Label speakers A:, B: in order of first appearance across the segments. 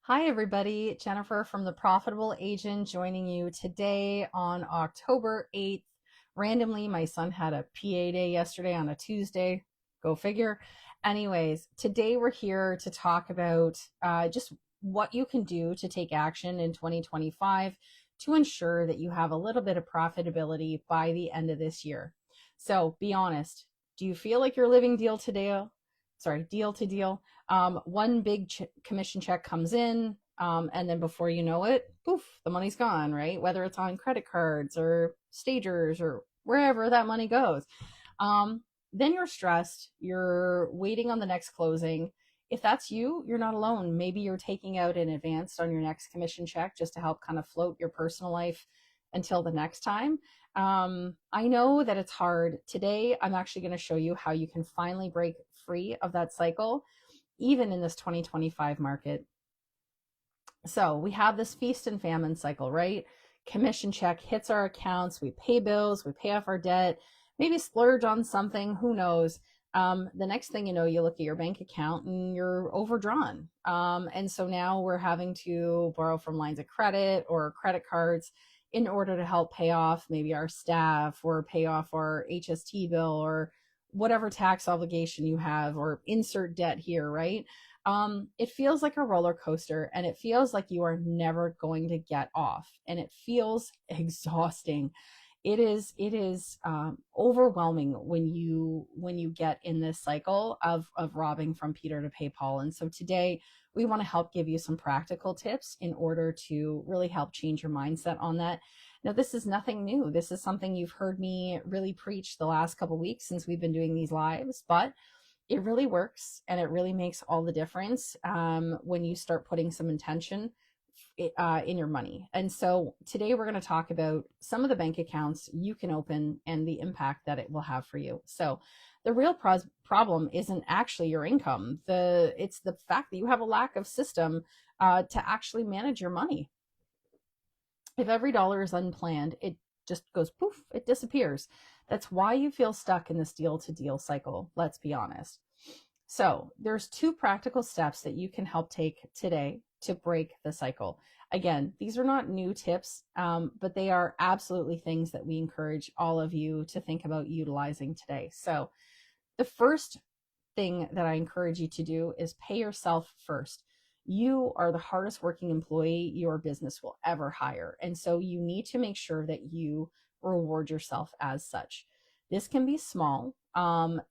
A: Hi, everybody. Jennifer from The Profitable Agent joining you today on October 8th. Randomly, my son had a PA day yesterday on a Tuesday. Go figure. Anyways, today we're here to talk about just what you can do to take action in 2025 to ensure that you have a little bit of profitability by the end of this year. So be honest. Do you feel like you're living deal to deal? Sorry, deal to deal. One big commission check comes in, and then before you know it, poof, the money's gone, right? Whether it's on credit cards or stagers or wherever that money goes. Um, then you're stressed, you're waiting on the next closing. If that's you, you're not alone. Maybe you're taking out an advance on your next commission check just to help kind of float your personal life until the next time. I know that it's hard. Today, I'm actually going to show you how you can finally break free of that cycle, even in this 2025 market. So we have this feast and famine cycle, right? Commission check hits our accounts, we pay bills, we pay off our debt, maybe splurge on something, who knows? The next thing you know, you look at your bank account and you're overdrawn. And so now we're having to borrow from lines of credit or credit cards in order to help pay off maybe our staff or pay off our HST bill or whatever tax obligation you have, or insert debt here, right? It feels like a roller coaster, and it feels like you are never going to get off, and it feels exhausting. It is overwhelming when you get in this cycle of robbing from Peter to pay Paul. And so today we want to help give you some practical tips in order to really help change your mindset on that. Now, this is nothing new. This is something you've heard me really preach the last couple of weeks since we've been doing these lives, but it really works, and it really makes all the difference when you start putting some intention in your money. And so today we're going to talk about some of the bank accounts you can open and the impact that it will have for you. So the real problem isn't actually your income. It's the fact that you have a lack of system to actually manage your money. If every dollar is unplanned, it just goes poof, it disappears. That's why you feel stuck in this deal to deal cycle, let's be honest. So there's two practical steps that you can help take today to break the cycle. Again, these are not new tips, but they are absolutely things that we encourage all of you to think about utilizing today. So the first thing that I encourage you to do is pay yourself first. You are the hardest working employee your business will ever hire. And so you need to make sure that you reward yourself as such. This can be small.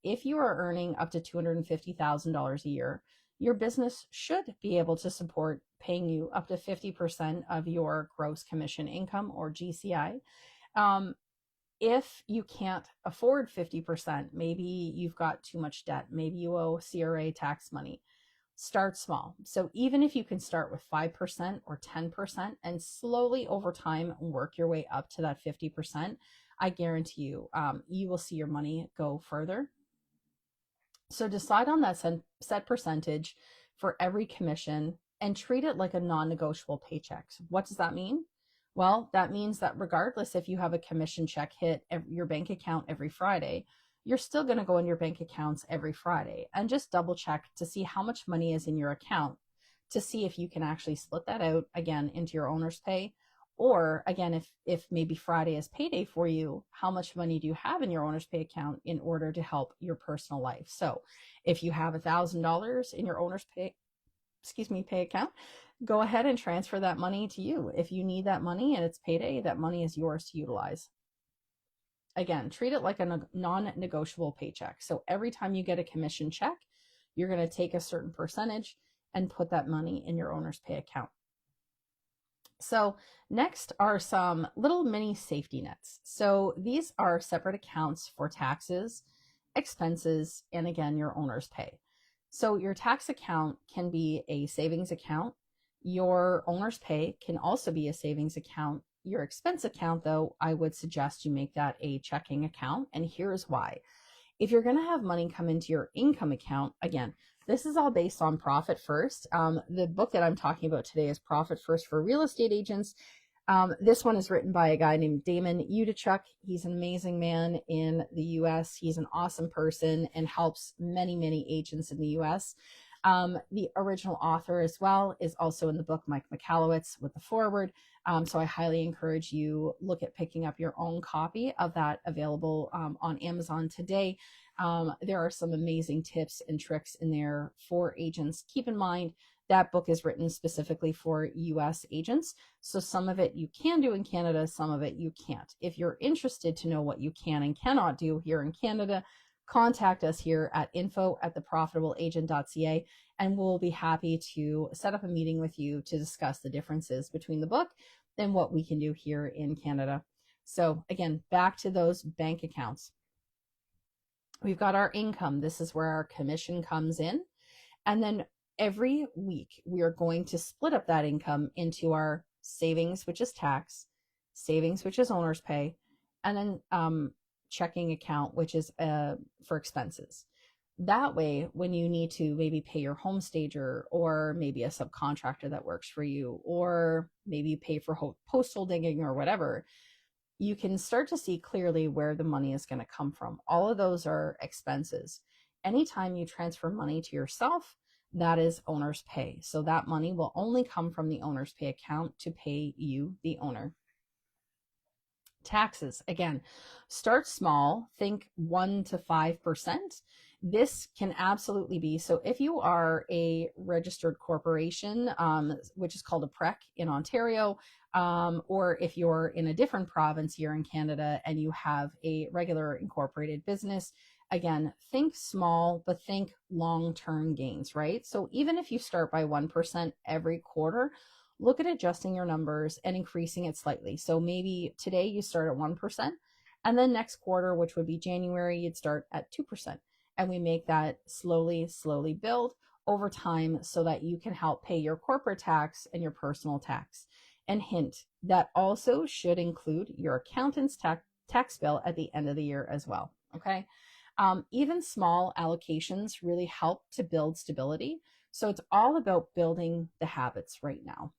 A: If you are earning up to $250,000 a year, your business should be able to support paying you up to 50% of your gross commission income, or GCI. If you can't afford 50%, maybe you've got too much debt, maybe you owe CRA tax money, start small. So even if you can start with 5% or 10% and slowly over time work your way up to that 50%, I guarantee you, you will see your money go further. So decide on that set percentage for every commission and treat it like a non-negotiable paycheck. What does that mean? Well, that means that regardless if you have a commission check hit your bank account every Friday, you're still going to go in your bank accounts every Friday and just double check to see how much money is in your account, to see if you can actually split that out again into your owner's pay. Or again, if maybe Friday is payday for you, how much money do you have in your owner's pay account in order to help your personal life? So if you have $1,000 in your owner's pay account, go ahead and transfer that money to you. If you need that money and it's payday, that money is yours to utilize. Again, treat it like a non-negotiable paycheck. So every time you get a commission check, you're going to take a certain percentage and put that money in your owner's pay account. So next are some little mini safety nets. So these are separate accounts for taxes, expenses, and again, your owner's pay. So your tax account can be a savings account. Your owner's pay can also be a savings account. Your expense account, though, I would suggest you make that a checking account. And here's why. If you're going to have money come into your income account, again, this is all based on Profit First. The book that I'm talking about today is Profit First for Real Estate Agents. This one is written by a guy named Damon Udichuk. He's an amazing man in the US. He's an awesome person and helps many, many agents in the US. The original author as well is also in the book, Mike Michalowicz, with the foreword. So I highly encourage you look at picking up your own copy of that, available on Amazon today. There are some amazing tips and tricks in there for agents. Keep in mind that book is written specifically for US agents. So some of it you can do in Canada, some of it you can't. If you're interested to know what you can and cannot do here in Canada, contact us here at info@theprofitableagent.ca, and we'll be happy to set up a meeting with you to discuss the differences between the book and what we can do here in Canada. So again, back to those bank accounts. We've got our income. This is where our commission comes in. And then every week we are going to split up that income into our savings, which is tax, savings, which is owner's pay, and then checking account, which is for expenses. That way, when you need to maybe pay your home stager, or maybe a subcontractor that works for you, or maybe pay for postal digging or whatever, you can start to see clearly where the money is going to come from. All of those are expenses. Anytime you transfer money to yourself, that is owner's pay. So that money will only come from the owner's pay account to pay you, the owner. Taxes, again, start small, think 1 to 5%. This can absolutely be, so if you are a registered corporation, which is called a PREC in Ontario, or if you're in a different province here in Canada and you have a regular incorporated business, again, think small, but think long-term gains, right? So even if you start by 1% every quarter, look at adjusting your numbers and increasing it slightly. So maybe today you start at 1%, and then next quarter, which would be January, you'd start at 2%. And we make that slowly build over time so that you can help pay your corporate tax and your personal tax. And hint, that also should include your accountant's tax bill at the end of the year as well, okay? Even small allocations really help to build stability. So it's all about building the habits right now.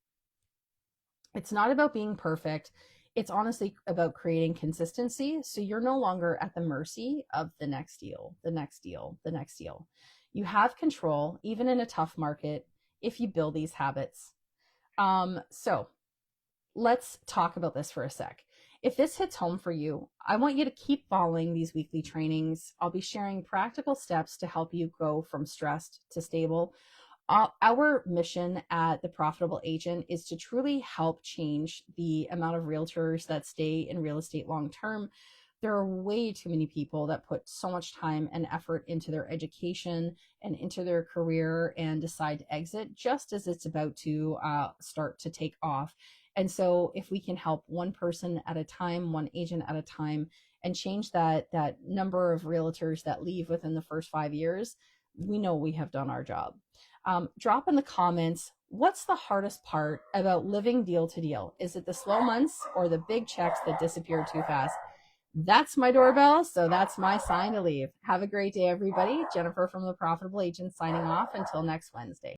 A: It's not about being perfect. It's honestly about creating consistency. So you're no longer at the mercy of the next deal, the next deal, the next deal. You have control, even in a tough market, if you build these habits. So let's talk about this for a sec. If this hits home for you, I want you to keep following these weekly trainings. I'll be sharing practical steps to help you go from stressed to stable. Our mission at The Profitable Agent is to truly help change the amount of realtors that stay in real estate long term. There are way too many people that put so much time and effort into their education and into their career and decide to exit just as it's about to start to take off. And so if we can help one person at a time, one agent at a time, and change that number of realtors that leave within the first 5 years, we know we have done our job. Drop in the comments, what's the hardest part about living deal to deal? Is it the slow months or the big checks that disappear too fast? That's my doorbell, so that's my sign to leave. Have a great day, everybody. Jennifer from The Profitable Agent signing off until next Wednesday.